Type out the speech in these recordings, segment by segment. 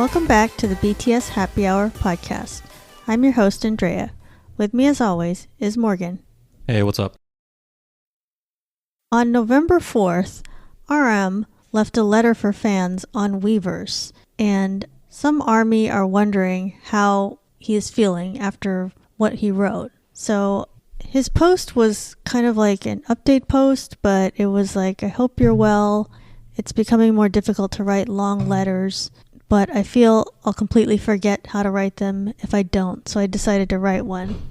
Welcome back to the BTS Happy Hour podcast. I'm your host, Andrea. With me, as always, is Morgan. Hey, what's up? On November 4th, RM left a letter for fans on Weverse, and some ARMY are wondering how he is feeling after what he wrote. So his post was kind of like an update post, but it was like, I hope you're well. It's becoming more difficult to write long letters, but I feel I'll completely forget how to write them if I don't, so I decided to write one.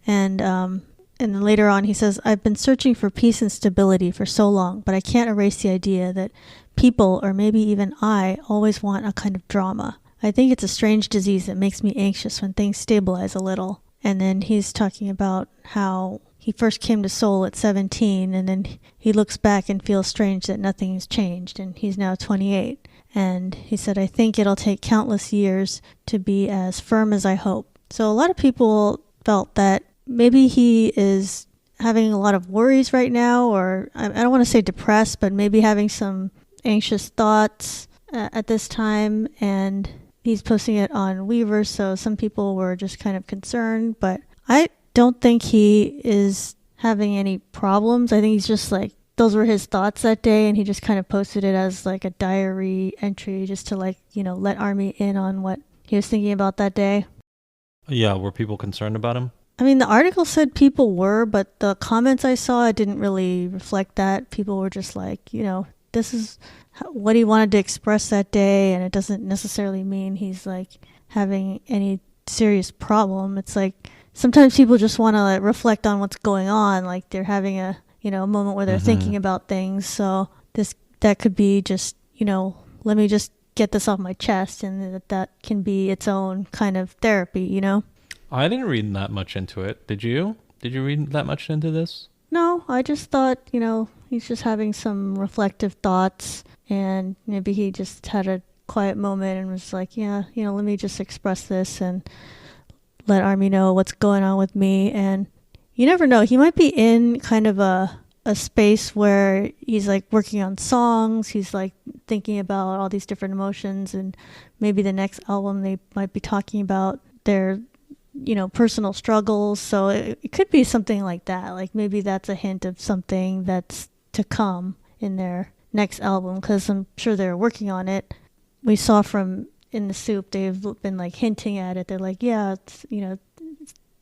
And then later on he says, I've been searching for peace and stability for so long, but I can't erase the idea that people, or maybe even I, always want a kind of drama. I think it's a strange disease that makes me anxious when things stabilize a little. And then he's talking about how he first came to Seoul at 17, and then he looks back and feels strange that nothing has changed, and he's now 28. And he said, I think it'll take countless years to be as firm as I hope. So a lot of people felt that maybe he is having a lot of worries right now, or I don't want to say depressed, but maybe having some anxious thoughts at this time. And he's posting it on Weverse, so some people were just kind of concerned, but I don't think he is having any problems. I think he's just like, those were his thoughts that day, and he just kind of posted it as like a diary entry just to let ARMY in on what he was thinking about that day. Yeah, were people concerned about him? I mean, the article said people were, but the comments I saw, it didn't really reflect that. People were just like, this is what he wanted to express that day, and it doesn't necessarily mean he's like having any serious problem. It's like sometimes people just want to reflect on what's going on, like they're having a moment where they're thinking about things. So that could be just, let me just get this off my chest, and that can be its own kind of therapy, I didn't read that much into it. Did you? Did you read that much into this? No, I just thought, he's just having some reflective thoughts, and maybe he just had a quiet moment and was like, let me just express this and let ARMY know what's going on with me. And you never know, he might be in kind of a space where he's like working on songs, he's like thinking about all these different emotions, and maybe the next album they might be talking about their personal struggles. So it could be something like that. Like maybe that's a hint of something that's to come in their next album, because I'm sure they're working on it. We saw from In the Soup, they've been like hinting at it. They're like, yeah, it's,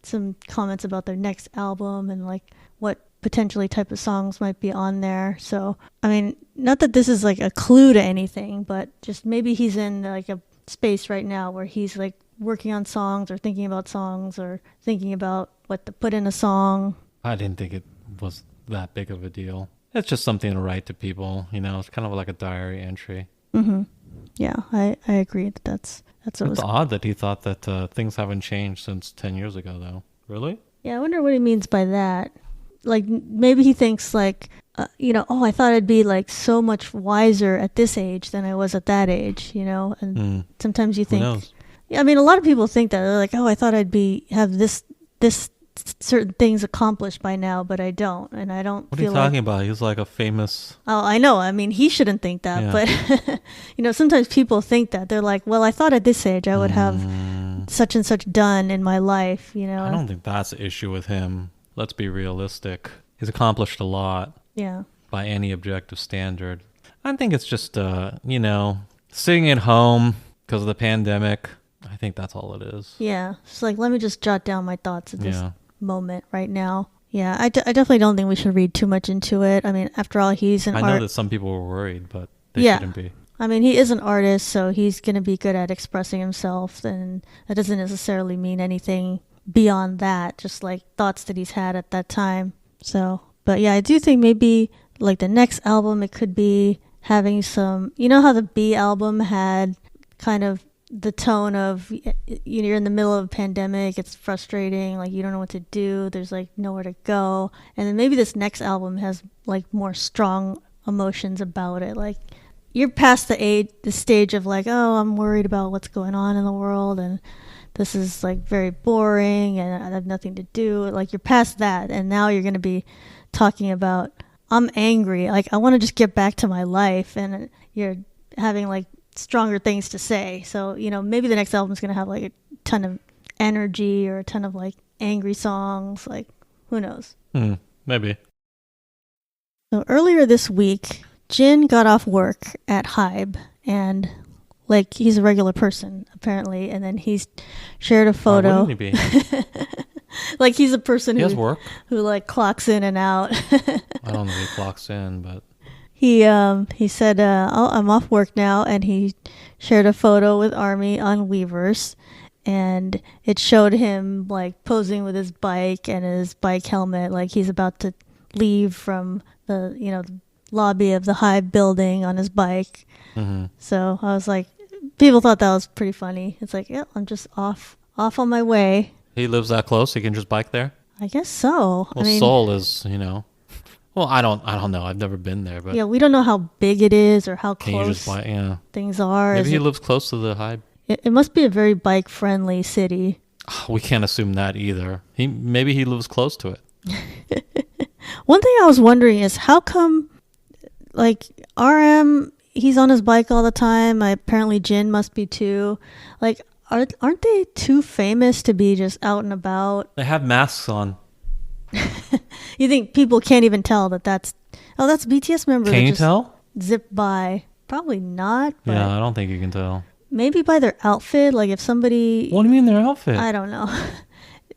some comments about their next album and like what potentially type of songs might be on there. So, I mean, not that this is like a clue to anything, but just maybe he's in like a space right now where he's like working on songs or thinking about songs or thinking about what to put in a song. I didn't think it was that big of a deal. It's just something to write to people, it's kind of like a diary entry. Mm-hmm. Yeah, I agree that's what it was. It's odd that he thought that things haven't changed since 10 years ago, though. Really? Yeah, I wonder what he means by that. Like, maybe he thinks like, I thought I'd be like so much wiser at this age than I was at that age, and sometimes you think, who knows? Yeah, I mean, a lot of people think that. They're like, I thought I'd have this certain things accomplished by now, but I don't, and I don't What feel are you talking about? He's like a famous... Oh, I know. I mean, he shouldn't think that, yeah. But, sometimes people think that. They're like, well, I thought at this age I would have such and such done in my life, I don't think that's the issue with him. Let's be realistic. He's accomplished a lot. Yeah. By any objective standard. I think it's just, sitting at home because of the pandemic. I think that's all it is. Yeah. It's like, let me just jot down my thoughts at this moment right now. Yeah, I definitely don't think we should read too much into it. I mean, after all, he's an I know that some people were worried, but they shouldn't be. I mean, he is an artist, so he's going to be good at expressing himself, and that doesn't necessarily mean anything beyond that, just like thoughts that he's had at that time. So, but yeah, I do think maybe like the next album, it could be having some, how the B album had kind of the tone of, you're in the middle of a pandemic, it's frustrating, like you don't know what to do, there's like nowhere to go. And then maybe this next album has like more strong emotions about it. Like you're past the stage of like, oh, I'm worried about what's going on in the world, and this is like very boring and I have nothing to do. Like you're past that, and now you're going to be talking about, I'm angry, like I want to just get back to my life, and you're having like stronger things to say. So, maybe the next album's going to have like a ton of energy or a ton of like angry songs. Like, who knows? Maybe. So earlier this week, Jin got off work at HYBE, and like he's a regular person apparently, and then he's shared a photo. Why wouldn't he be? Like he's a person has work. who like clocks in and out. I don't know if he clocks in, but he said, I'm off work now, and he shared a photo with ARMY on Weverse, and it showed him like posing with his bike and his bike helmet, like he's about to leave from the the lobby of the HYBE building on his bike. So I was like, people thought that was pretty funny. It's like, yeah, I'm just off on my way. He lives that close. He can just bike there. I guess so. Well, Seoul is, well, I don't know. I've never been there, but yeah, we don't know how big it is or how can you close just bike? Yeah, things are. maybe he lives close to the HYBE. It must be a very bike friendly city. We can't assume that either. Maybe he lives close to it. One thing I was wondering is how come, like, RM, he's on his bike all the time. Apparently Jin must be too. Like, aren't they too famous to be just out and about? They have masks on. You think people can't even tell that's BTS member? Can you tell? Zip by. Probably not. But Yeah, I don't think you can tell. maybe by their outfit. Like if somebody... What do you mean their outfit? I don't know.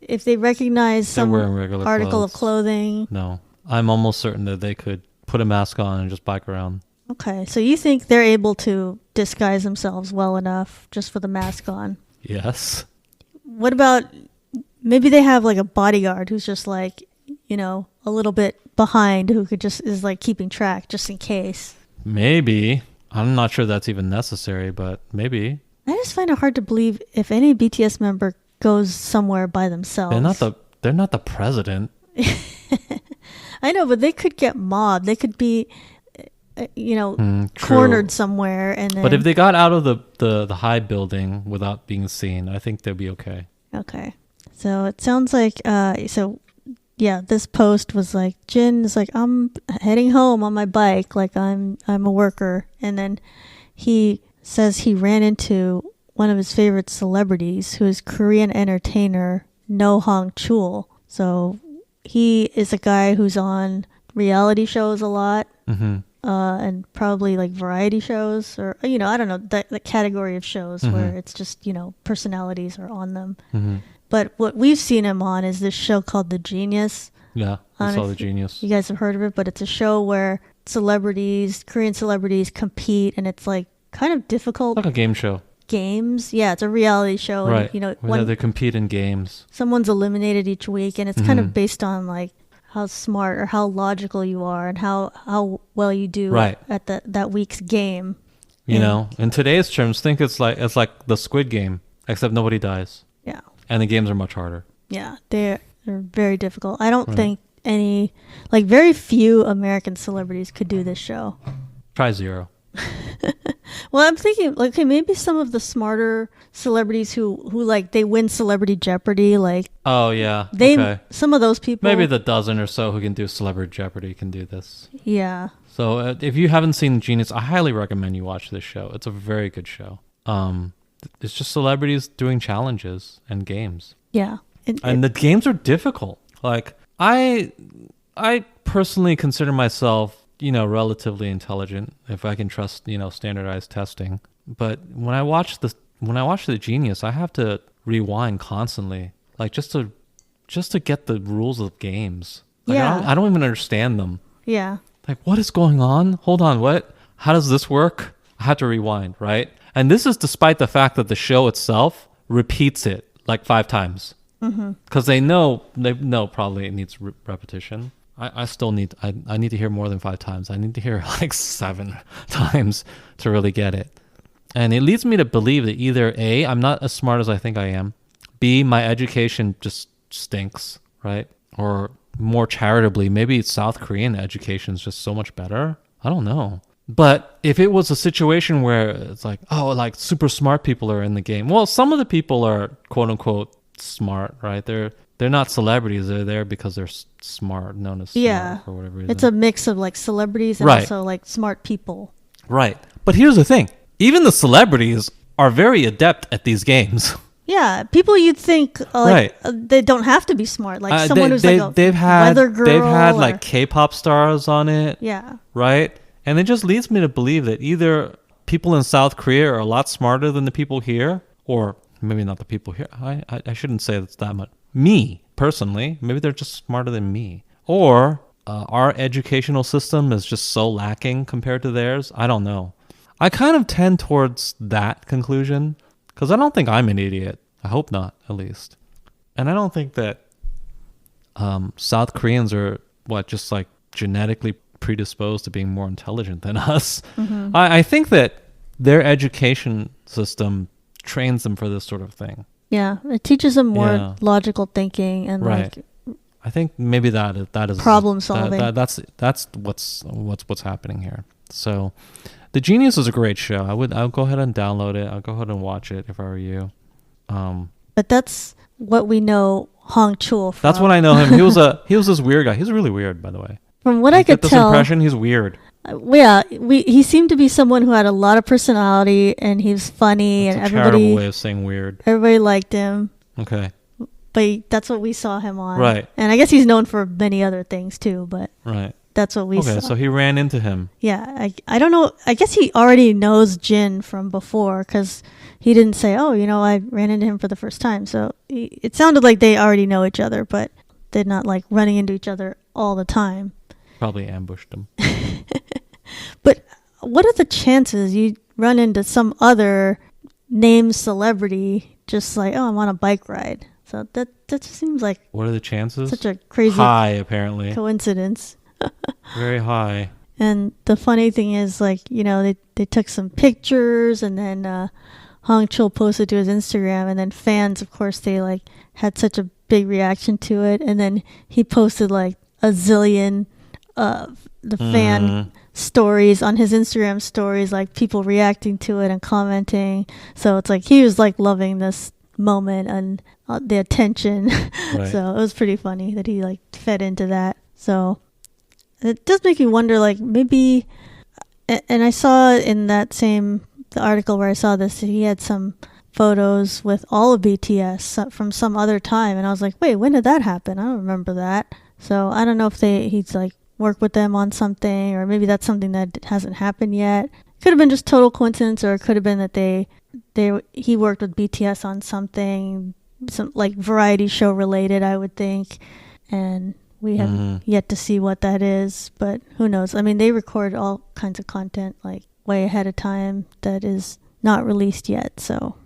If they recognize some article of clothing. No. I'm almost certain that they could put a mask on and just bike around. Okay, so you think they're able to disguise themselves well enough just for the mask on? Yes. What about maybe they have like a bodyguard who's just like, a little bit behind, who is like keeping track just in case? Maybe. I'm not sure that's even necessary, but maybe. I just find it hard to believe if any BTS member goes somewhere by themselves. They're not the president. I know, but they could get mobbed. They could be cornered somewhere, and then... But if they got out of the HYBE building without being seen, I think they'll be okay. Okay. So it sounds like this post was like, Jin is like, I'm heading home on my bike, like I'm a worker, and then he says he ran into one of his favorite celebrities, who is Korean entertainer Hong Chul. So he is a guy who's on reality shows a lot. And probably like variety shows, or I don't know, the category of shows where it's just personalities are on them. But what we've seen him on is this show called The Genius. Yeah, I saw The Genius. You guys have heard of it, but it's a show where Korean celebrities compete, and it's like kind of difficult. It's like a game show. Games, yeah, it's a reality show. Right. And, they compete in games. Someone's eliminated each week, and it's kind of based on like how smart or how logical you are, and how well you do at that week's game. In today's terms, think it's like the Squid Game, except nobody dies. Yeah. And the games are much harder. Yeah, they're very difficult. I don't think very few American celebrities could do this show. Try Zero. Well, I'm thinking, like, okay, maybe some of the smarter celebrities who like they win Celebrity Jeopardy, like. Oh yeah. Some of those people. Maybe the dozen or so who can do Celebrity Jeopardy can do this. Yeah. So if you haven't seen Genius, I highly recommend you watch this show. It's a very good show. It's just celebrities doing challenges and games. Yeah. And the games are difficult. Like I personally consider myself, relatively intelligent, if I can trust, standardized testing. But when I watch The Genius, I have to rewind constantly, like just to get the rules of games. Like, yeah. I don't even understand them. Yeah. Like, what is going on? Hold on, what? How does this work? I have to rewind, right? And this is despite the fact that the show itself repeats it like 5 times. Because they know probably it needs repetition. I still need I need to hear more than 5 times. I need to hear like 7 times to really get it. And it leads me to believe that either A, I'm not as smart as I think I am, B, my education just stinks, right? Or more charitably, maybe South Korean education is just so much better. I don't know. But if it was a situation where it's like, oh, like super smart people are in the game. Well, some of the people are quote unquote smart, right? They're not celebrities. They're there because they're smart, known as smart for whatever reason. It's a mix of like celebrities and also like smart people. Right. But here's the thing. even the celebrities are very adept at these games. Yeah, people you'd think Right. They don't have to be smart. Like someone who's like a weather girl. They've had like K-pop stars on it. Yeah. Right? And it just leads me to believe that either people in South Korea are a lot smarter than the people here, or maybe not the people here. I shouldn't say it's that much. Me, personally, maybe they're just smarter than me. Or our educational system is just so lacking compared to theirs. I don't know. I kind of tend towards that conclusion because I don't think I'm an idiot. I hope not, at least. And I don't think that South Koreans are, just like genetically predisposed to being more intelligent than us. Mm-hmm. I think that their education system trains them for this sort of thing. Yeah, it teaches them more logical thinking and like I think maybe that is problem solving. That's what's happening here. So, The Genius is a great show. I'll go ahead and download it. I'll go ahead and watch it if I were you. But that's what we know Hong Chul from. That's what I know him. He was this weird guy. He's really weird, by the way. From what I could tell, this impression he's weird. He seemed to be someone who had a lot of personality and he was funny. That's and a everybody terrible way of saying weird. Everybody liked him. Okay. But that's what we saw him on. Right. And I guess he's known for many other things too, but right. That's what we saw. Okay, so he ran into him. Yeah, I don't know. I guess he already knows Jin from before because he didn't say, oh, I ran into him for the first time. So it sounded like they already know each other, but they're not like running into each other all the time. Probably ambushed him. But what are the chances you run into some other named celebrity just like, oh, I'm on a bike ride? So that just seems like... What are the chances? Such a crazy... High, apparently. Coincidence. Very high. And the funny thing is, like, they took some pictures and then Hong Chul posted to his Instagram, and then fans, of course, they like had such a big reaction to it. And then he posted like a zillion the fan stories on his Instagram stories, like people reacting to it and commenting. So it's like he was like loving this moment and the attention. Right. So it was pretty funny that he like fed into that. So it does make me wonder, like maybe, and I saw in that the article where I saw this, he had some photos with all of BTS from some other time, and I was like, wait, when did that happen? I don't remember that. So I don't know if he's like worked with them on something, or maybe that's something that hasn't happened yet. Could have been just total coincidence, or it could have been that he worked with BTS on something, some like variety show related, I would think, and we have yet to see what that is, but who knows? I mean, they record all kinds of content like way ahead of time that is not released yet, so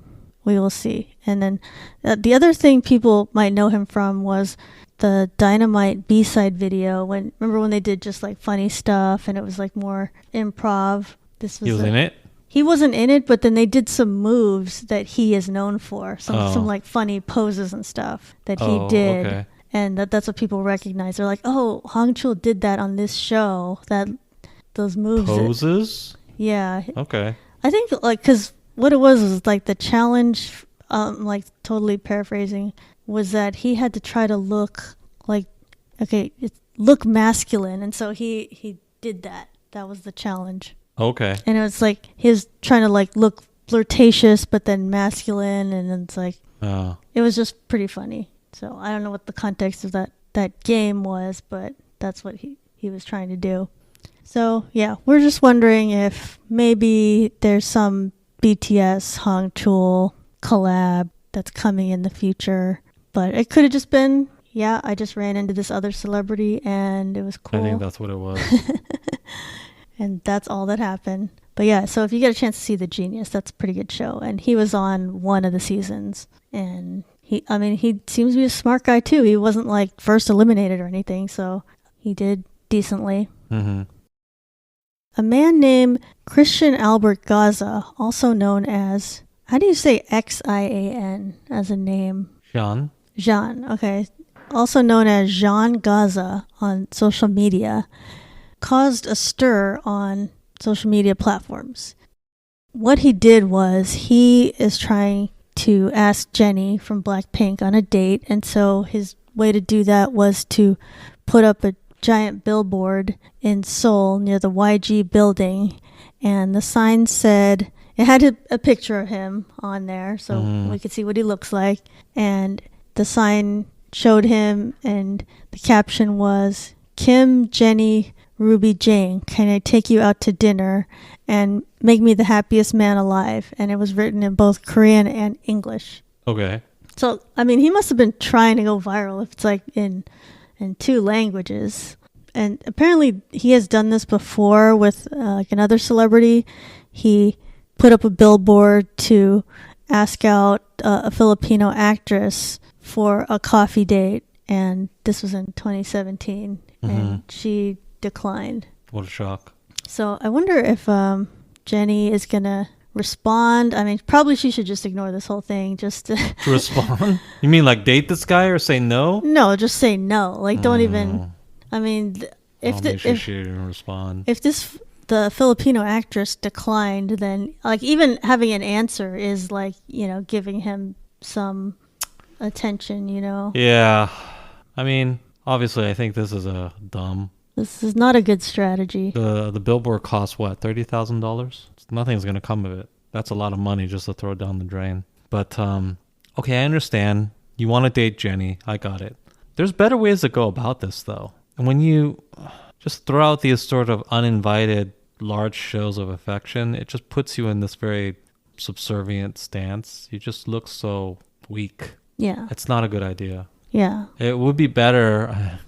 we will see. And then the other thing people might know him from was the Dynamite B-side video. Remember when they did just like funny stuff and it was like more improv? He was in it? He wasn't in it, but then they did some moves that he is known for. Some like funny poses and stuff that he did. Okay. And that's what people recognize. They're like, oh, Hong Chul did that on this show. Those moves. Poses? Yeah. Okay. I think like, because what it was like the challenge, like totally paraphrasing, was that he had to try to look like, look masculine. And so he did that. That was the challenge. Okay. And it was like, he was trying to like look flirtatious, but then masculine. And it's like, it was just pretty funny. So I don't know what the context of that game was, but that's what he was trying to do. So yeah, we're just wondering if maybe there's some BTS Hong Chul collab that's coming in the future. But it could have just been, I just ran into this other celebrity and it was cool. I think that's what it was. And that's all that happened. But yeah, so if you get a chance to see The Genius, that's a pretty good show. And he was on one of the seasons. And he seems to be a smart guy too. He wasn't like first eliminated or anything, so he did decently. Mm-hmm. A man named Christian Albert Gaza, also known as, how do you say Xian as a name? Jean, okay. Also known as Jean Gaza on social media, caused a stir on social media platforms. What he did was he is trying to ask Jennie from Blackpink on a date, and so his way to do that was to put up a giant billboard in Seoul near the HYBE building, and the sign said, it had a picture of him on there, so we could see what he looks like. And the sign showed him, and the caption was, Kim, Jennie, Ruby Jane, can I take you out to dinner and make me the happiest man alive? And it was written in both Korean and English. Okay. So, I mean, he must have been trying to go viral if it's like in 2 languages. And apparently he has done this before with like another celebrity. He put up a billboard to ask out a Filipino actress for a coffee date. And this was in 2017. And she declined. What a shock. So I wonder if Jennie is going to respond. I mean, probably she should just ignore this whole thing. Just to respond? You mean like date this guy or say no? No, just say no. Like, don't even... I mean, if the Filipino actress declined, then like even having an answer is like, you know, giving him some attention, you know. Yeah. I mean, obviously I think this is This is not a good strategy. The billboard costs what, $30,000? Nothing's going to come of it. That's a lot of money just to throw down the drain. But okay, I understand. You want to date Jennie. I got it. There's better ways to go about this though. And when you just throw out these sort of uninvited large shows of affection, it just puts you in this very subservient stance. You just look so weak. Yeah. It's not a good idea. Yeah. It would be better.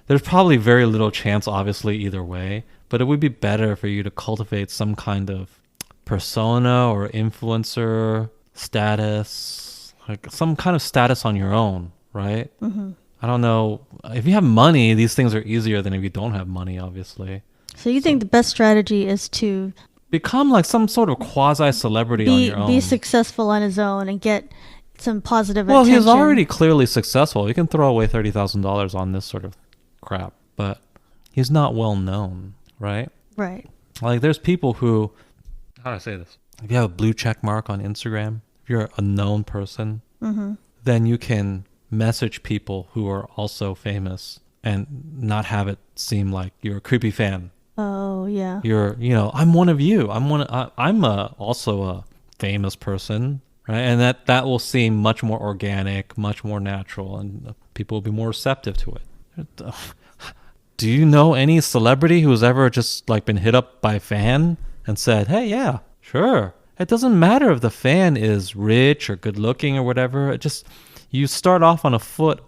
There's probably very little chance, obviously, either way. But it would be better for you to cultivate some kind of persona or influencer status, like some kind of status on your own, right? Mm-hmm. I don't know. If you have money, these things are easier than if you don't have money, obviously. So you think the best strategy is to become like some sort of quasi-celebrity on your own. Be successful on his own and get some positive attention. Well, he's already clearly successful. You can throw away $30,000 on this sort of crap, but he's not well known, right? Right. Like there's people who, how do I say this? If you have a blue check mark on Instagram, if you're a known person, then you can message people who are also famous and not have it seem like you're a creepy fan. Oh yeah. I'm one of you. I'm also a famous person, right? And that will seem much more organic, much more natural, and people will be more receptive to it. Do you know any celebrity who's ever just like been hit up by a fan and said, "Hey, yeah, sure." It doesn't matter if the fan is rich or good looking or whatever. It just you start off on a foot.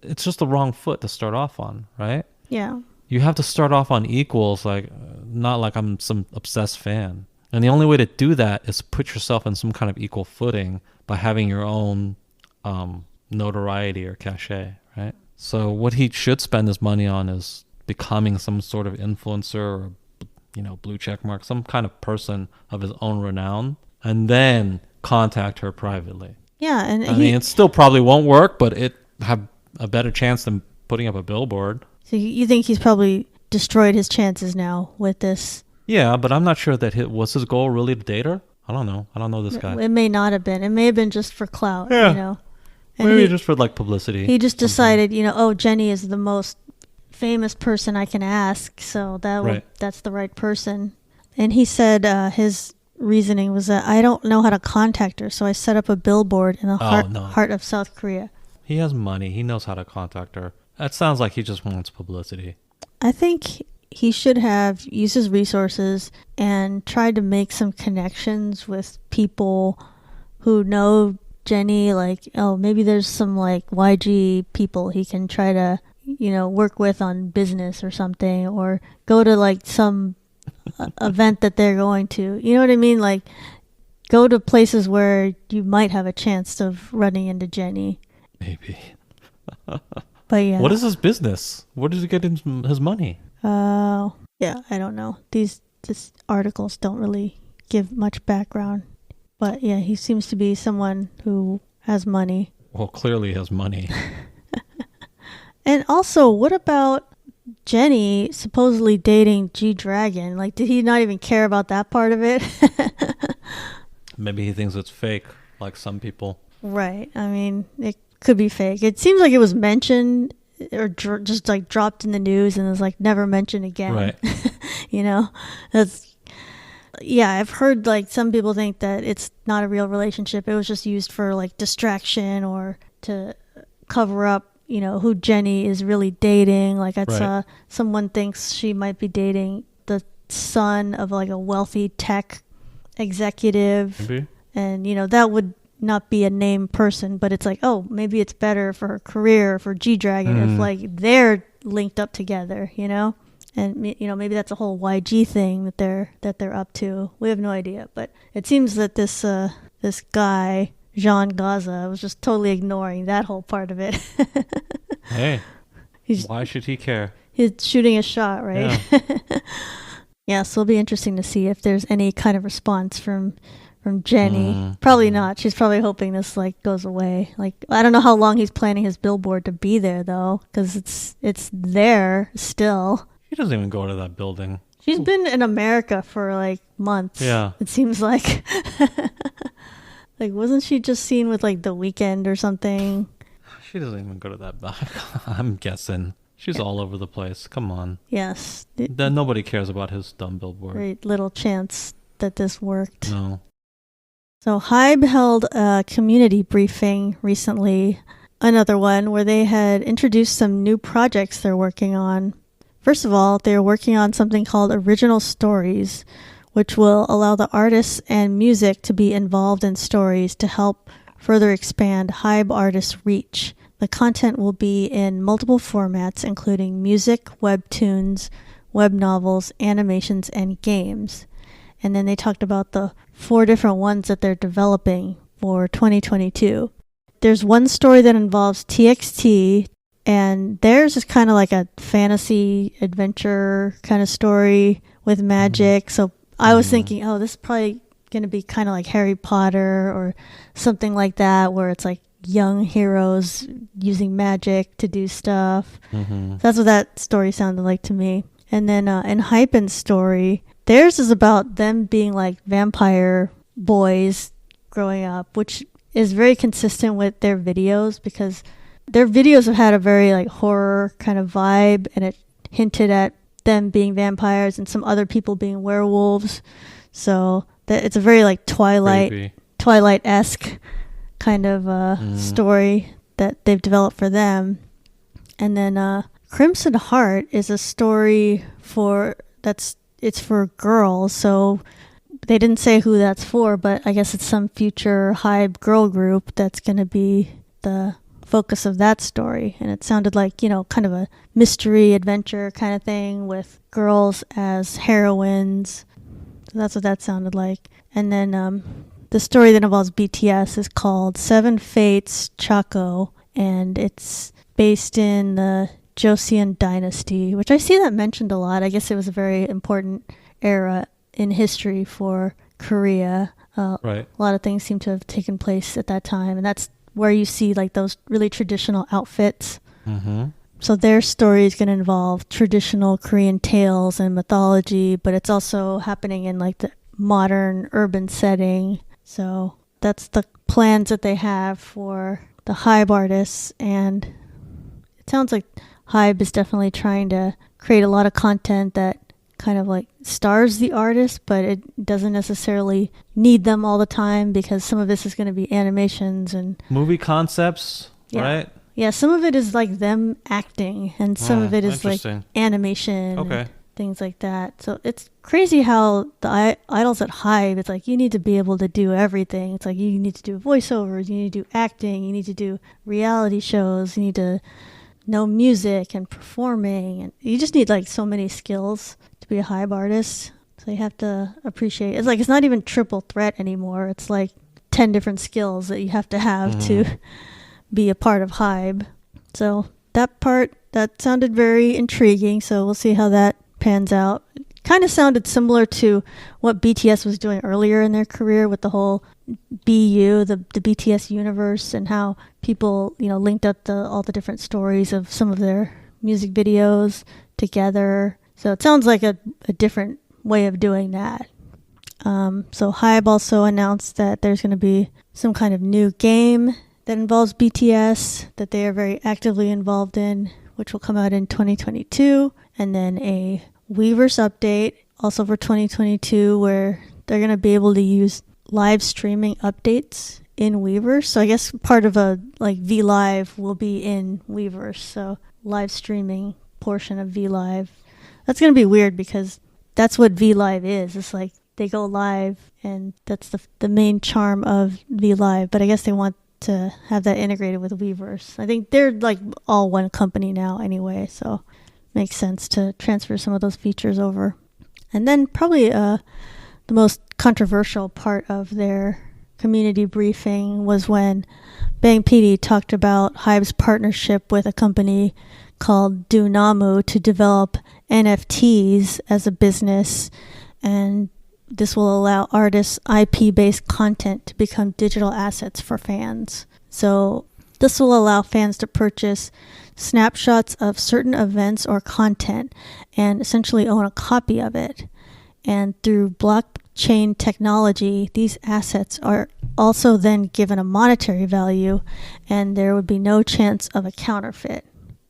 It's just the wrong foot to start off on, right? Yeah. You have to start off on equals, like not like I'm some obsessed fan. And the only way to do that is put yourself in some kind of equal footing by having your own notoriety or cachet, right? So what he should spend his money on is becoming some sort of influencer or, blue check mark, some kind of person of his own renown, and then contact her privately. Yeah, and I mean, it still probably won't work, but it have a better chance than putting up a billboard. So you think he's probably destroyed his chances now with this? Yeah, but I'm not sure that was his goal really to date her. I don't know. I don't know this guy. It may not have been. It may have been just for clout, And maybe just for like publicity. He just decided, Jennie is the most famous person I can ask, so that's the right person. And he said his reasoning was that I don't know how to contact her, so I set up a billboard in the heart of South Korea. He has money. He knows how to contact her. That sounds like he just wants publicity. I think he should have used his resources and tried to make some connections with people who know Jennie, like, maybe there's some like YG people he can try to, work with on business or something, or go to like some event that they're going to. You know what I mean? Like, go to places where you might have a chance of running into Jennie. Maybe. But yeah. What is his business? Where does he get his money? Yeah, I don't know. These articles don't really give much background. But yeah, he seems to be someone who has money. Well, clearly has money. And also, what about Jennie supposedly dating G-Dragon? Like, did he not even care about that part of it? Maybe he thinks it's fake, like some people. Right. I mean, it could be fake. It seems like it was mentioned or just like dropped in the news and was like never mentioned again. Right. That's Yeah, I've heard like some people think that it's not a real relationship. It was just used for like distraction or to cover up, who Jennie is really dating. Like I saw someone thinks she might be dating the son of like a wealthy tech executive. Maybe. And, that would not be a named person, but it's like, oh, maybe it's better for her career, for G-Dragon, if like they're linked up together, And maybe that's a whole YG thing that they're up to. We have no idea, but it seems that this guy Jean Gaza was just totally ignoring that whole part of it. Hey, why should he care? He's shooting a shot, right? Yeah. Yeah, so it'll be interesting to see if there's any kind of response from Jennie. Probably not. She's probably hoping this like goes away. Like I don't know how long he's planning his billboard to be there though, because it's there still. He doesn't even go to that building. She's been in America for like months. Yeah. It seems like. Like, wasn't she just seen with like The Weeknd or something? She doesn't even go to that. I'm guessing. She's all over the place. Come on. Yes. Then nobody cares about his dumb billboard. Very little chance that this worked. No. So HYBE held a community briefing recently, another one where they had introduced some new projects they're working on. First of all, they're working on something called Original Stories, which will allow the artists and music to be involved in stories to help further expand HYBE artists' reach. The content will be in multiple formats, including music, webtoons, web novels, animations, and games. And then they talked about the 4 different ones that they're developing for 2022. There's one story that involves TXT, and theirs is kind of like a fantasy adventure kind of story with magic. So I was thinking, oh, this is probably going to be kind of like Harry Potter or something like that, where it's like young heroes using magic to do stuff. So that's what that story sounded like to me. And then in HYBE's story, theirs is about them being like vampire boys growing up, which is very consistent with their videos, because their videos have had a very like horror kind of vibe, and it hinted at them being vampires and some other people being werewolves. So that it's a very like Twilight-esque kind of story that they've developed for them. And then Crimson Heart is a story it's for girls. So they didn't say who that's for, but I guess it's some future HYBE girl group that's going to be the focus of that story. And it sounded like, kind of a mystery adventure kind of thing with girls as heroines. So that's what that sounded like. And then the story that involves BTS is called Seven Fates Chaco, and it's based in the Joseon dynasty, which I see that mentioned a lot. I guess it was a very important era in history for Korea. Right. A lot of things seem to have taken place at that time, and that's where you see like those really traditional outfits. So their story is going to involve traditional Korean tales and mythology, but it's also happening in like the modern urban setting. So that's the plans that they have for the HYBE artists, and it sounds like HYBE is definitely trying to create a lot of content that kind of like stars the artist, but it doesn't necessarily need them all the time, because some of this is going to be animations and movie concepts, right? Yeah, some of it is like them acting, and some of it is like animation, and things like that. So it's crazy how the idols at HYBE, it's like you need to be able to do everything. It's like you need to do voiceovers, you need to do acting, you need to do reality shows, you need to know music and performing, and you just need like so many skills to be a HYBE artist. So you have to appreciate it's like it's not even triple threat anymore. It's like 10 different skills that you have to have to be a part of HYBE. So that sounded very intriguing, so we'll see how that pans out. Kind of sounded similar to what BTS was doing earlier in their career with the whole BU, the BTS universe, and how people, linked up all the different stories of some of their music videos together. So it sounds like a different way of doing that. So HYBE also announced that there's going to be some kind of new game that involves BTS that they are very actively involved in, which will come out in 2022. And then a Weverse update also for 2022 where they're going to be able to use live streaming updates in Weverse. So I guess part of a like VLive will be in Weverse. So live streaming portion of VLive. That's going to be weird because that's what VLive is. It's like they go live and that's the main charm of VLive. But I guess they want to have that integrated with Weverse. I think they're like all one company now anyway. So makes sense to transfer some of those features over. And then probably the most controversial part of their community briefing was when Bang PD talked about HYBE's partnership with a company called Dunamu to develop NFTs as a business, and this will allow artists' IP-based content to become digital assets for fans. So this will allow fans to purchase snapshots of certain events or content and essentially own a copy of it. And through blockchain technology, these assets are also then given a monetary value, and there would be no chance of a counterfeit.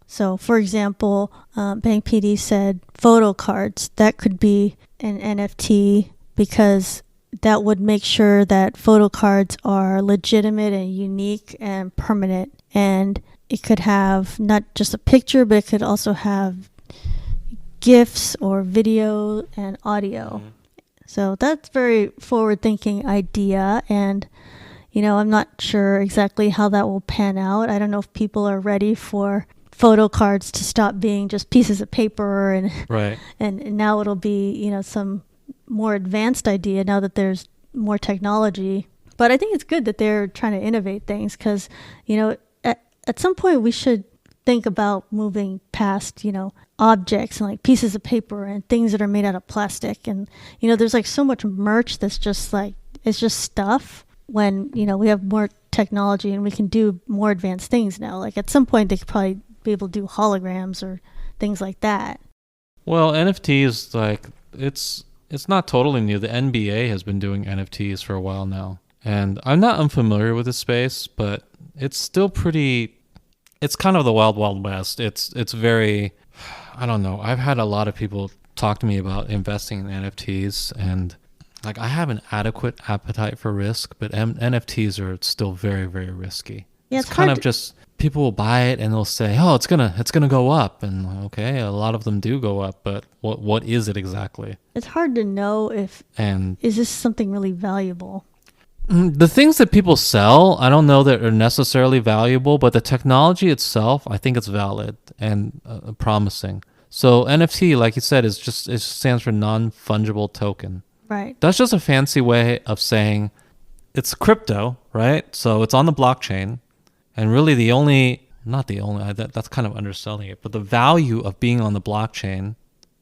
So, for example, Bang PD said photo cards, that could be an NFT because that would make sure that photo cards are legitimate and unique and permanent. And it could have not just a picture, but it could also have GIFs or video and audio. So that's very forward-thinking idea, and I'm not sure exactly how that will pan out. I don't know if people are ready for photo cards to stop being just pieces of paper, and Right. and now it'll be some more advanced idea now that there's more technology. But I think it's good that they're trying to innovate things because at some point we should think about moving past objects and like pieces of paper and things that are made out of plastic, and there's like so much merch that's just like it's just stuff when we have more technology and we can do more advanced things now. Like at some point they could probably be able to do holograms or things like that. Well, NFTs, like it's not totally new. The NBA has been doing NFTs for a while now, and I'm not unfamiliar with this space, but it's still pretty. It's kind of the wild, wild west. It's very, I don't know. I've had a lot of people talk to me about investing in NFTs, and like I have an adequate appetite for risk, but NFTs are still very, very risky. Yeah, it's kind of just people will buy it and they'll say, "Oh, it's gonna go up," and okay, a lot of them do go up, but what is it exactly? It's hard to know is this something really valuable. The things that people sell, I don't know that are necessarily valuable, but the technology itself, I think it's valid and promising. So NFT, like you said, it stands for non-fungible token. Right. That's just a fancy way of saying it's crypto, right? So it's on the blockchain, and really that's kind of underselling it, but the value of being on the blockchain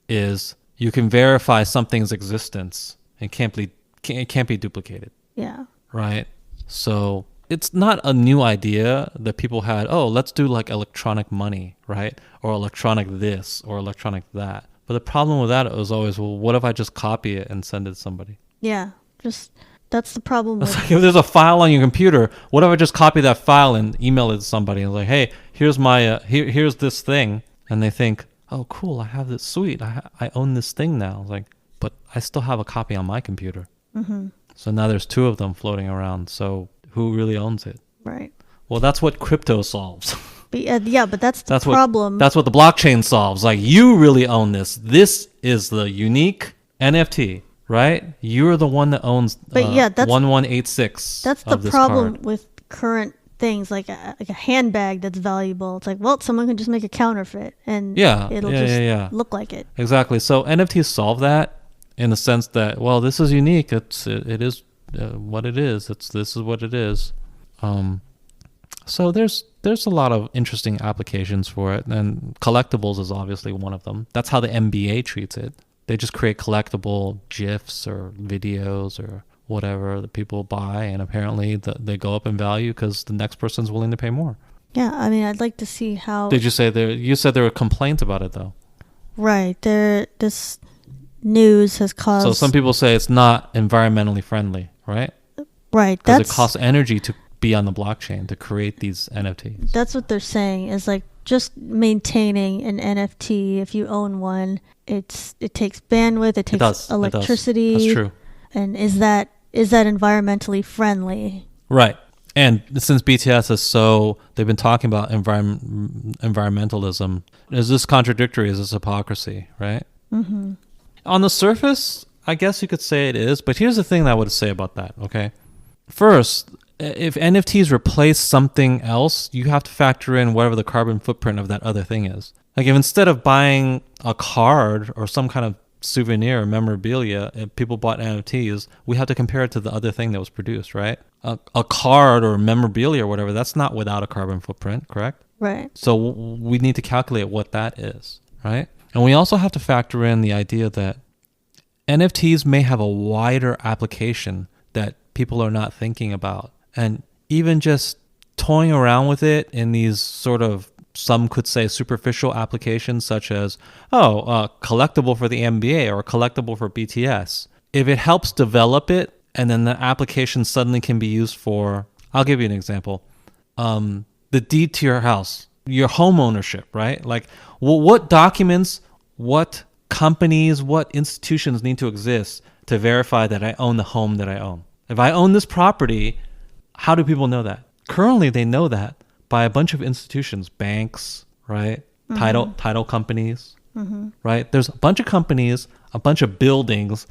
is you can verify something's existence and it can't be duplicated. Yeah. Right. So it's not a new idea that people had, oh, let's do like electronic money, right? Or electronic this or electronic that. But the problem with that was always, well, what if I just copy it and send it to somebody? Yeah. That's the problem with Like if there's a file on your computer, what if I just copy that file and email it to somebody and like, hey, here's my here's this thing, and they think, oh, cool, I have this, sweet, I own this thing now. Like, but I still have a copy on my computer. Mm-hmm. So now there's two of them floating around. So who really owns it? Right. Well, that's what crypto solves. But but that's the problem. That's what the blockchain solves. Like you really own this. This is the unique NFT, right? You're the one that owns that's 1186. That's the problem with current things like a handbag that's valuable. It's like, well, someone can just make a counterfeit and it'll just look like it. Exactly. So NFTs solve that in the sense that, well, this is unique. It is what it is. This is what it is. So there's a lot of interesting applications for it, and collectibles is obviously one of them. That's how the NBA treats it. They just create collectible GIFs or videos or whatever that people buy, and apparently they go up in value because the next person's willing to pay more. Yeah, I mean, I'd like to see how. Did you say there? You said there were complaints about it though. Right. This news has caused. So some people say it's not environmentally friendly, right? Right. Because it costs energy to be on the blockchain to create these NFTs. That's what they're saying is like just maintaining an NFT, if you own one, it takes bandwidth, it takes electricity. That's true. And is that environmentally friendly? Right. And since BTS is they've been talking about environmentalism, is this contradictory? Is this hypocrisy, right? Mm-hmm. On the surface, I guess you could say it is, but here's the thing that I would say about that, okay? First, if NFTs replace something else, you have to factor in whatever the carbon footprint of that other thing is. Like if instead of buying a card or some kind of souvenir or memorabilia, if people bought NFTs, we have to compare it to the other thing that was produced, right? A card or memorabilia or whatever, that's not without a carbon footprint, correct? Right. So we need to calculate what that is, right? And we also have to factor in the idea that NFTs may have a wider application that people are not thinking about. And even just toying around with it in these sort of, some could say, superficial applications such as, collectible for the NBA or collectible for BTS. If it helps develop it, and then the application suddenly can be used for, I'll give you an example. The deed to your house, your home ownership, right? Like, what documents, what companies, what institutions need to exist to verify that I own the home that I own? If I own this property, how do people know that? Currently, they know that by a bunch of institutions, banks, right? Mm-hmm. Title companies, mm-hmm. right? There's a bunch of companies, a bunch of buildings,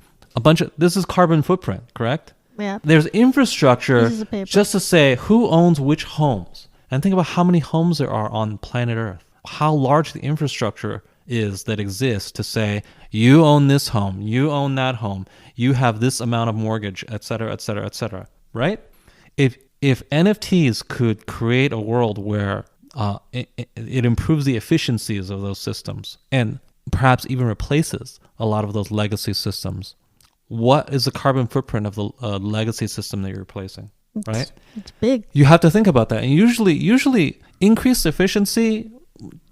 this is carbon footprint, correct? Yeah. There's infrastructure just to say who owns which homes. And think about how many homes there are on planet Earth. How large the infrastructure is that exists to say, you own this home, you own that home, you have this amount of mortgage, et cetera, et cetera, et cetera, right? If NFTs could create a world where it improves the efficiencies of those systems and perhaps even replaces a lot of those legacy systems, what is the carbon footprint of the legacy system that you're replacing, right? It's big. You have to think about that. And usually increased efficiency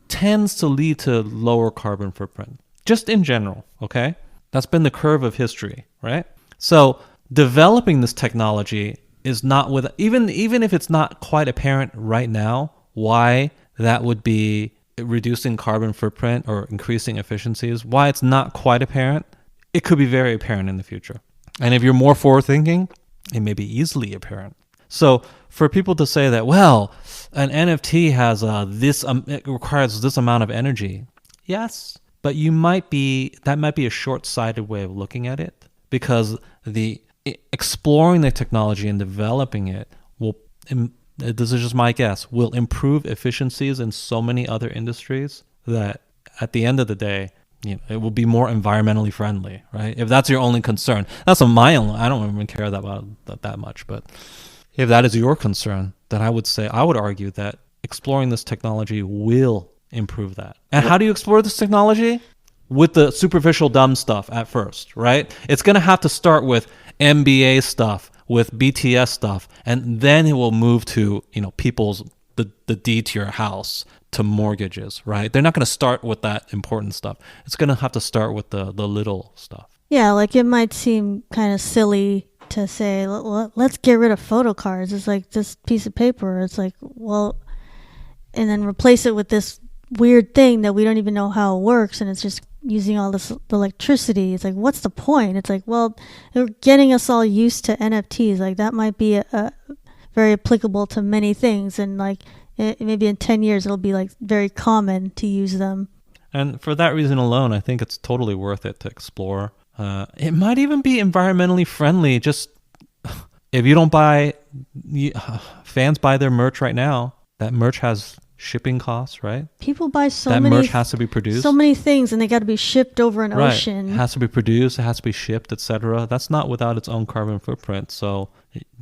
tends to lead to lower carbon footprint, just in general, okay? That's been the curve of history, right? So developing this technology is not with, even if it's not quite apparent right now why that would be reducing carbon footprint or increasing efficiencies, why it's not quite apparent, it could be very apparent in the future. And if you're more forward thinking, it may be easily apparent. So for people to say that, well, an NFT has it requires this amount of energy. Yes, but that might be a short-sighted way of looking at it, because exploring the technology and developing it this is just my guess, will improve efficiencies in so many other industries that at the end of the day, it will be more environmentally friendly, right? If that's your only concern. That's my own, I don't even care about that much, but if that is your concern, then I would argue that exploring this technology will improve that. And how do you explore this technology? With the superficial dumb stuff at first, right? It's going to have to start with NBA stuff, with BTS stuff, and then it will move to, people's, the deed to your house, to mortgages, right? They're not going to start with that important stuff. It's going to have to start with the little stuff. Yeah, like it might seem kind of silly to say, let's get rid of photo cards. It's like this piece of paper. It's like, well, and then replace it with this weird thing that we don't even know how it works, and it's just using all this electricity. It's like, what's the point? It's like, well, they're getting us all used to NFTs. Like that might be a very applicable to many things, and like maybe in 10 years it'll be like very common to use them. And for that reason alone, I think it's totally worth it to explore. It might even be environmentally friendly. Just if you don't fans buy their merch right now, that merch has shipping costs, right? People buy that merch has to be produced. So many things, and they got to be shipped over an ocean. It has to be produced, it has to be shipped, etc. That's not without its own carbon footprint. So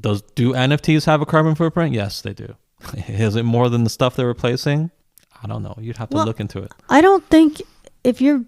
do NFTs have a carbon footprint? Yes, they do. Is it more than the stuff they're replacing? I don't know. You'd have to look into it. I don't think if you're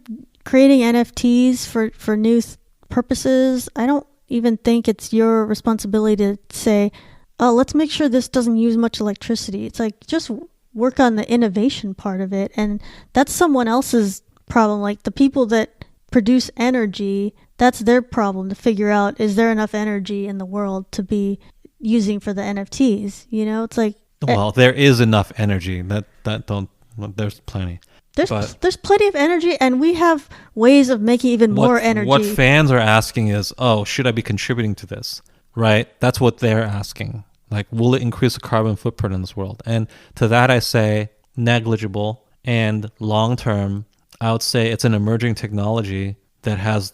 creating NFTs for new purposes, I don't even think it's your responsibility to say, oh, let's make sure this doesn't use much electricity. It's like, just work on the innovation part of it, and that's someone else's problem. Like the people that produce energy, that's their problem to figure out, is there enough energy in the world to be using for the NFTs? It's like, well, there is enough energy. That don't well, there's plenty. There's plenty of energy, and we have ways of making even more energy. What fans are asking is, oh, should I be contributing to this? Right? That's what they're asking. Like, will it increase the carbon footprint in this world? And to that I say negligible. And long term, I would say it's an emerging technology that has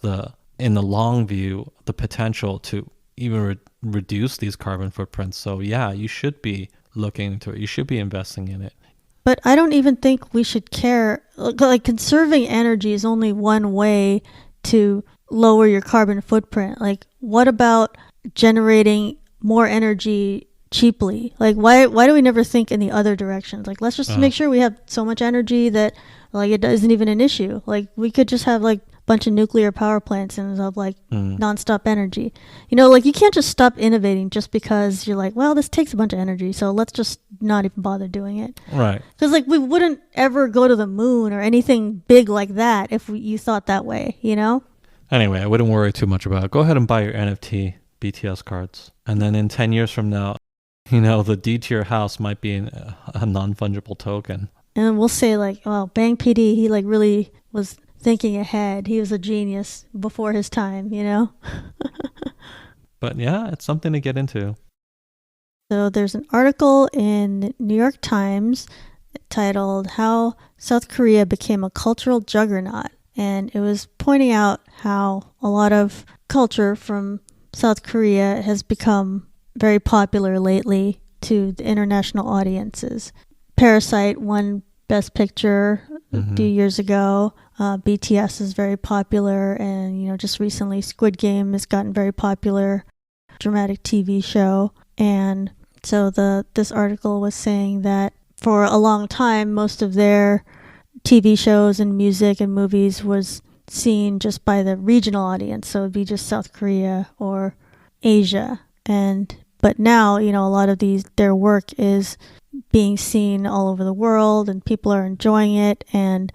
in the long view, the potential to even reduce these carbon footprints. So yeah, you should be looking into it. You should be investing in it. But I don't even think we should care. Like, conserving energy is only one way to lower your carbon footprint. Like, what about generating more energy cheaply? Like, why do we never think in the other directions? Like, let's just make sure we have so much energy that, like, it isn't even an issue. Like, we could just have, like, bunch of nuclear power plants and have like nonstop energy. You know, like, you can't just stop innovating just because you're like, well, this takes a bunch of energy, so let's just not even bother doing it. Right. Because, like, we wouldn't ever go to the moon or anything big like that if you thought that way, you know? Anyway, I wouldn't worry too much about it. Go ahead and buy your NFT BTS cards. And then in 10 years from now, you know, the deed to your house might be a non-fungible token. And we'll say, like, well, Bang PD, he, like, really was thinking ahead. He was a genius before his time, you know? But yeah, it's something to get into. So there's an article in the New York Times titled How South Korea Became a Cultural Juggernaut. And it was pointing out how a lot of culture from South Korea has become very popular lately to the international audiences. Parasite won Best Picture a few years ago. BTS is very popular, and, you know, just recently Squid Game has gotten very popular, dramatic TV show. And so this article was saying that for a long time, most of their TV shows and music and movies was seen just by the regional audience. So it'd be just South Korea or Asia. But now, you know, a lot of their work is being seen all over the world, and people are enjoying it. And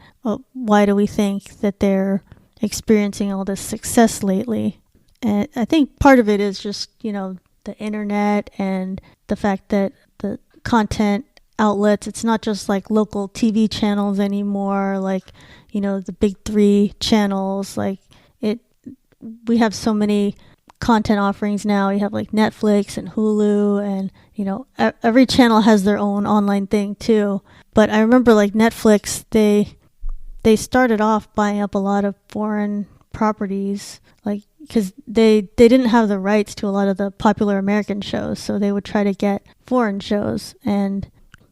why do we think that they're experiencing all this success lately? And I think part of it is just, you know, the internet and the fact that the content outlets, it's not just like local TV channels anymore, like, you know, the big three channels. Like, we have so many content offerings now. You have like Netflix and Hulu, and, you know, every channel has their own online thing too. But I remember, like, Netflix, they started off buying up a lot of foreign properties, like, because they didn't have the rights to a lot of the popular American shows, so they would try to get foreign shows, and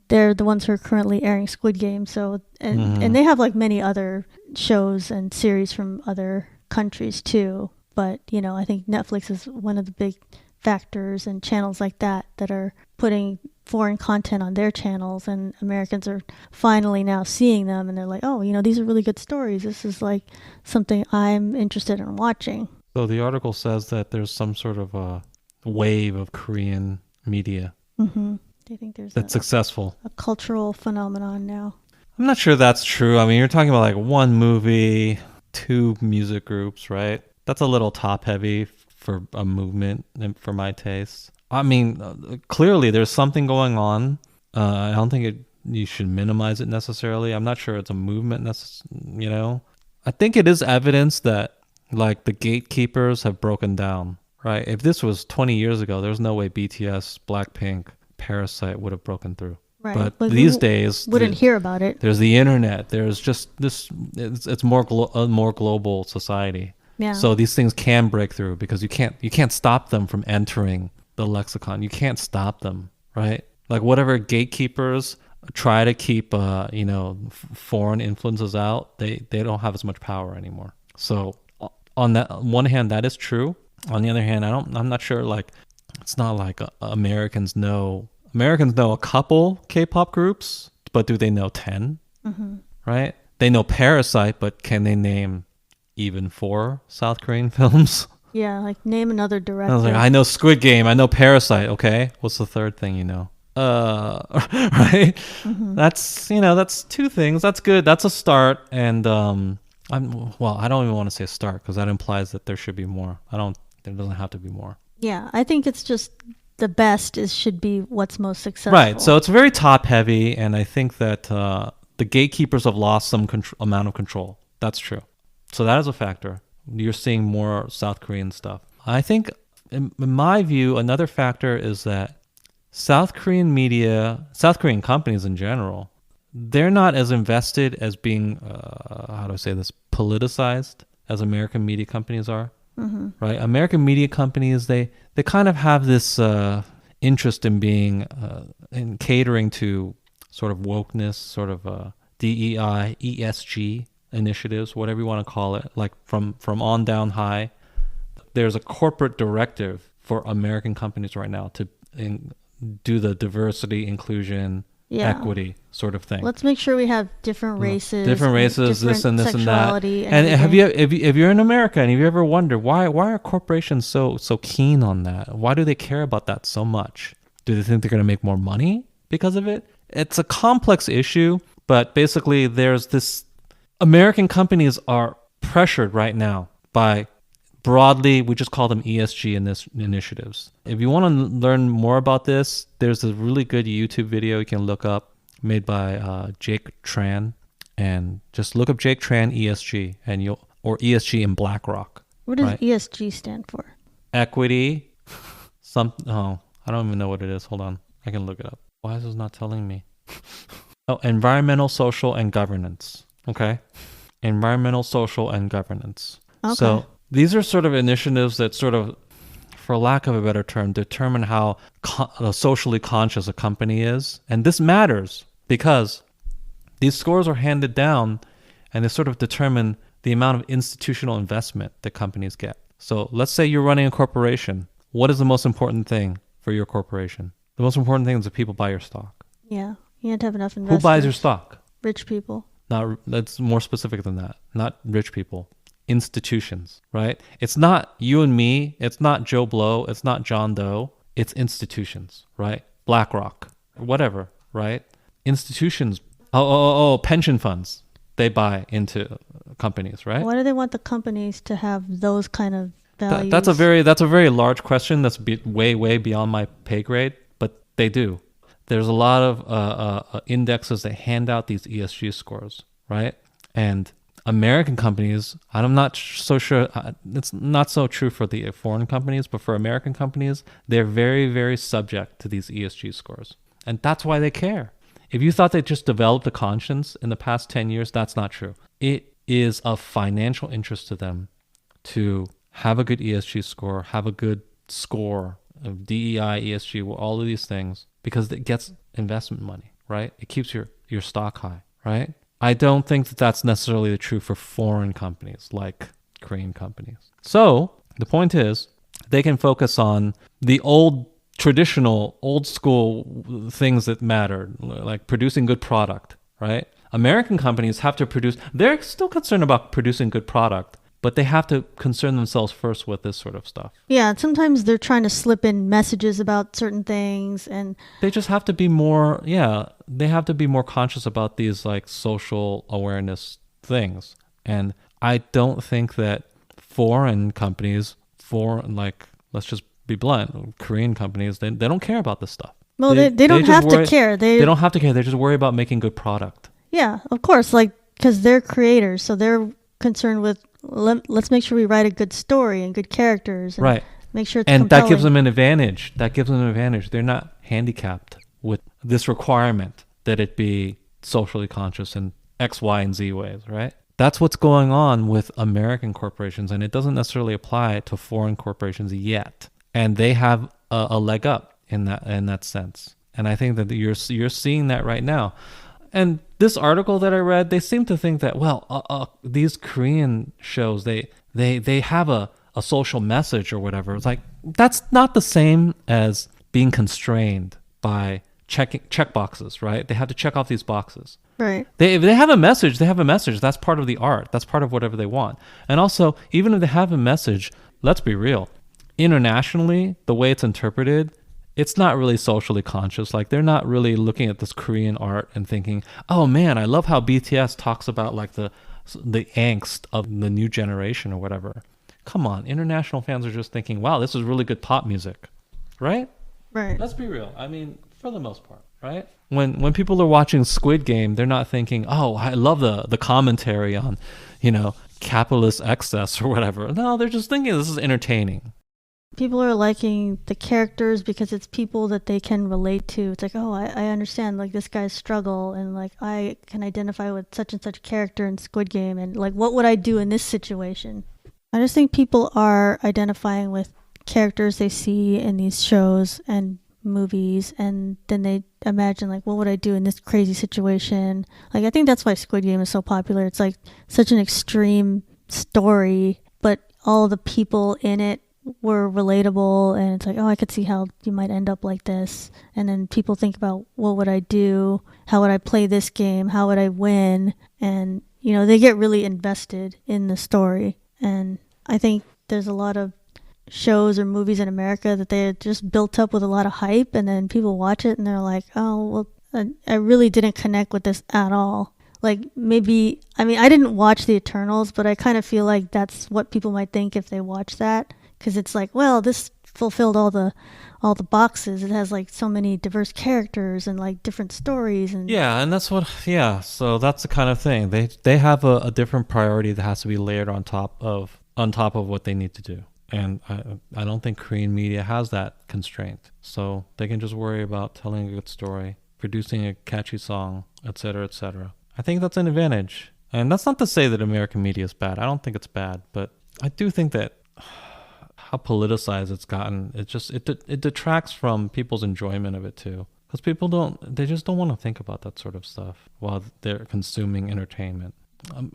they're the ones who are currently airing Squid Game. So and they have like many other shows and series from other countries too. But, you know, I think Netflix is one of the big factors, and channels like that are putting foreign content on their channels, and Americans are finally now seeing them, and they're like, oh, you know, these are really good stories. This is like something I'm interested in watching. So the article says that there's some sort of a wave of Korean media. Mm-hmm. Do you think there's that's successful? A cultural phenomenon now? I'm not sure that's true. I mean, you're talking about like one movie, two music groups, right? That's a little top heavy for a movement and for my taste. I mean, clearly there's something going on. I don't think you should minimize it necessarily. I'm not sure it's a movement, you know. I think it is evidence that, like, the gatekeepers have broken down, right? If this was 20 years ago, there's no way BTS, Blackpink, Parasite would have broken through. Right. But these days, wouldn't hear about it. There's the internet. There's just this. It's more more global society. Yeah. So these things can break through because you can't stop them from entering the lexicon. You can't stop them, right? Like, whatever gatekeepers try to keep, you know, foreign influences out, they don't have as much power anymore. So on that one hand, that is true. On the other hand, I'm not sure. Like, it's not like Americans know a couple K-pop groups, but do they know 10? Mm-hmm. Right? They know Parasite, but can they name even 4 South Korean films? Yeah, like, name another director. I know Squid Game. I know Parasite. Okay, what's the third thing you know? Right? Mm-hmm. That's 2 things. That's good. That's a start. And I don't even want to say start, because that implies that there should be more. There doesn't have to be more. Yeah, I think it's just the best should be what's most successful. Right. So it's very top heavy, and I think that the gatekeepers have lost some amount of control. That's true. So that is a factor. You're seeing more South Korean stuff. I think, in my view, another factor is that South Korean media, South Korean companies in general, they're not as invested as being, how do I say this, politicized as American media companies are. Right? American media companies, they kind of have this interest in being, in catering to sort of wokeness, sort of DEI, ESG initiatives, whatever you want to call it, like from on down high. There's a corporate directive for American companies right now to do the diversity, inclusion, equity sort of thing. Let's make sure we have different races, this and this and that. And if you're in America and have you ever wondered why are corporations so keen on that? Why do they care about that so much? Do they think they're going to make more money because of it? It's a complex issue, but basically there's this, American companies are pressured right now by broadly, we just call them ESG initiatives. If you want to learn more about this, there's a really good YouTube video you can look up made by Jake Tran, and just look up Jake Tran ESG or ESG in BlackRock. What does ESG stand for? Equity. I don't even know what it is. Hold on, I can look it up. Why is this not telling me? Environmental, social, and governance. Okay, environmental, social, and governance. Okay. So these are sort of initiatives that sort of, for lack of a better term, determine how socially conscious a company is. And this matters because these scores are handed down and they sort of determine the amount of institutional investment that companies get. So let's say you're running a corporation. What is the most important thing for your corporation? The most important thing is that people buy your stock. Yeah. You have to have enough investors. Who buys your stock? Rich people. That's more specific than that. Not rich people. Institutions, right? It's not you and me. It's not Joe Blow. It's not John Doe. It's institutions, right? BlackRock, whatever, right? Institutions. Pension funds. They buy into companies, right? Why do they want the companies to have those kind of values? That's a very large question. That's way beyond my pay grade, but they do. There's a lot of indexes that hand out these ESG scores, right? And American companies, I'm not so sure, it's not so true for the foreign companies, but for American companies, they're very subject to these ESG scores. And that's why they care. If you thought they just developed a conscience in the past 10 years, that's not true. It is of financial interest to them to have a good ESG score, have a good score of DEI, ESG, all of these things, because it gets investment money, right? It keeps your stock high, right? I don't think that that's necessarily the truth for foreign companies like Korean companies. So the point is they can focus on the traditional, old school things that matter, like producing good product, right? American companies have to they're still concerned about producing good product, but they have to concern themselves first with this sort of stuff. Yeah, sometimes they're trying to slip in messages about certain things, and they just have to be more, they have to be more conscious about these like social awareness things. And I don't think that foreign companies, let's just be blunt, Korean companies, they don't care about this stuff. Well, they don't have to care. They don't have to care. They just worry about making good product. Yeah, of course, because they're creators, so they're concerned with let's make sure we write a good story and good characters, and right? Make sure it's and compelling. that gives them an advantage. They're not handicapped with this requirement that it be socially conscious in X, Y, and Z ways, right? That's what's going on with American corporations, and it doesn't necessarily apply to foreign corporations yet. And they have a leg up in that sense. And I think that you're seeing that right now. And this article that I read, they seem to think that, these Korean shows, they have a social message or whatever. It's like, that's not the same as being constrained by check boxes, right? They have to check off these boxes. Right. If they have a message, they have a message. That's part of the art. That's part of whatever they want. And also, even if they have a message, let's be real. Internationally, the way it's interpreted, it's not really socially conscious. Like, they're not really looking at this Korean art and thinking, oh man, I love how BTS talks about like the angst of the new generation or whatever. Come on, international fans are just thinking, wow, this is really good pop music, right? Right. Let's be real. I mean, For the most part, right? When people are watching Squid Game, they're not thinking, "Oh, I love the commentary on, capitalist excess or whatever." No, they're just thinking this is entertaining. People are liking the characters because it's people that they can relate to. It's like, oh, I understand like this guy's struggle, and like I can identify with such and such character in Squid Game, and like what would I do in this situation? I just think people are identifying with characters they see in these shows and movies, and then they imagine like, what would I do in this crazy situation? Like, I think that's why Squid Game is so popular. It's like such an extreme story, but all the people in it were relatable, and it's like, oh, I could see how you might end up like this. And then people think about, what would I do? How would I play this game? How would I win? And they get really invested in the story. And I think there's a lot of shows or movies in America that they're just built up with a lot of hype, and then people watch it and they're like, oh, well, I really didn't connect with this at all. Like, maybe, I mean, I didn't watch The Eternals, but I kind of feel like that's what people might think if they watch that, because it's like, well, this fulfilled all the boxes. It has like so many diverse characters and like different stories, and and that's so that's the kind of thing. They have a different priority that has to be layered on top of what they need to do. And I don't think Korean media has that constraint. So they can just worry about telling a good story, producing a catchy song, etc., etc. I think that's an advantage. And that's not to say that American media is bad. I don't think it's bad, but I do think that how politicized it's gotten, it detracts from people's enjoyment of it too. Because they just don't want to think about that sort of stuff while they're consuming entertainment.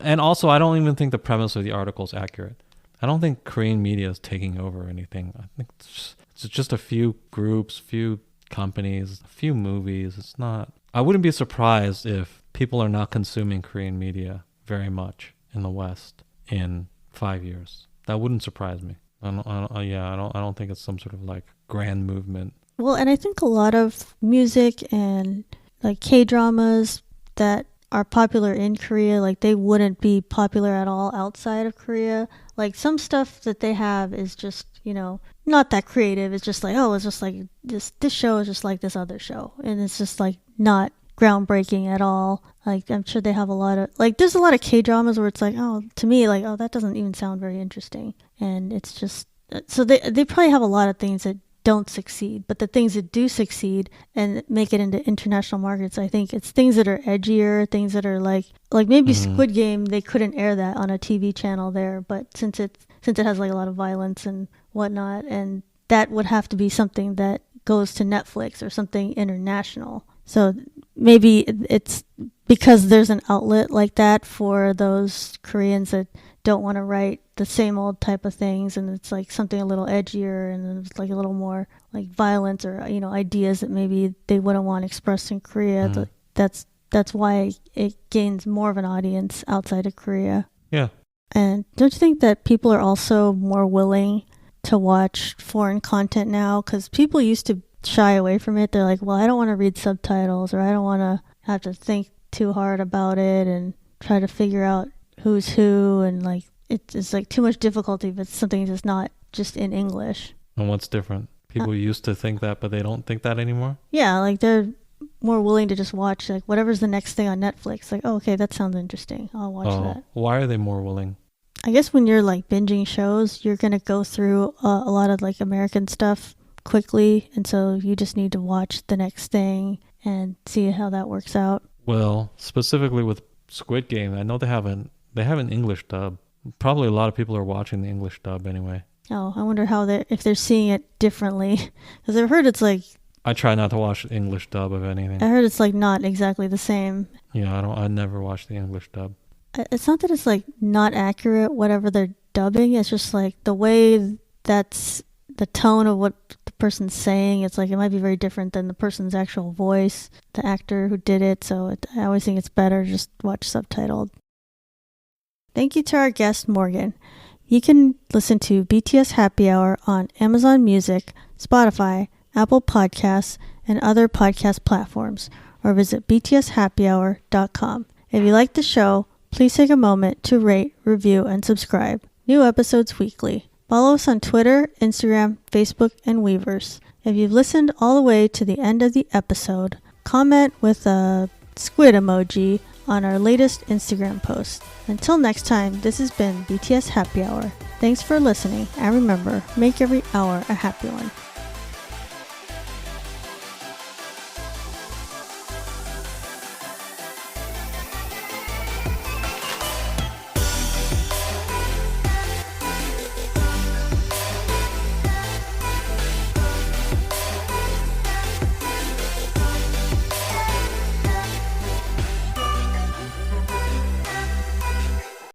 And also, I don't even think the premise of the article is accurate. I don't think Korean media is taking over anything. I think it's just a few groups, few companies, a few movies. It's not. I wouldn't be surprised if people are not consuming Korean media very much in the West in 5 years. That wouldn't surprise me. I don't think it's some sort of like grand movement. Well, and I think a lot of music and like K-dramas that are popular in Korea, like they wouldn't be popular at all outside of Korea. Like some stuff that they have is just, not that creative. It's just like, oh, it's just like this show is just like this other show. And it's just like not groundbreaking at all. Like I'm sure they have a lot of, like there's a lot of K-dramas where it's like, oh, to me, like, oh, that doesn't even sound very interesting. And it's just, so they probably have a lot of things that don't succeed, but the things that do succeed and make it into international markets, I think it's things that are edgier, things that are like maybe Squid Game, they couldn't air that on a TV channel there, but since it has like a lot of violence and whatnot, and that would have to be something that goes to Netflix or something international. So maybe it's because there's an outlet like that for those Koreans that don't want to write the same old type of things, and it's like something a little edgier, and it's like a little more like violence or ideas that maybe they wouldn't want expressed in Korea. That's why it gains more of an audience outside of Korea. Yeah. And don't you think that people are also more willing to watch foreign content now? Because people used to shy away from it. They're like, well, I don't want to read subtitles, or I don't want to have to think too hard about it and try to figure out who's who, and like it's like too much difficulty if it's something that's not just in English. And what's different? People used to think that, but they don't think that anymore? Yeah, like they're more willing to just watch like whatever's the next thing on Netflix. Like, oh, okay, that sounds interesting, I'll watch that. Why are they more willing? I guess when you're like binging shows, you're gonna go through a lot of like American stuff quickly, and so you just need to watch the next thing and see how that works out. Well, specifically with Squid Game, I know they have an English dub. Probably a lot of people are watching the English dub anyway. Oh, I wonder if they're seeing it differently, because I've heard it's like, I try not to watch the English dub of anything. I heard it's like not exactly the same. Yeah, I never watch the English dub. It's not that it's like not accurate, whatever they're dubbing. It's just like the way that's the tone of what the person's saying. It's like it might be very different than the person's actual voice, the actor who did it. So I always think it's better just watch subtitled. Thank you to our guest, Morgan. You can listen to BTS Happy Hour on Amazon Music, Spotify, Apple Podcasts, and other podcast platforms, or visit btshappyhour.com. If you like the show, please take a moment to rate, review, and subscribe. New episodes weekly. Follow us on Twitter, Instagram, Facebook, and Weverse. If you've listened all the way to the end of the episode, comment with a squid emoji on our latest Instagram post. Until next time, this has been BTS Happy Hour. Thanks for listening, and remember, make every hour a happy one.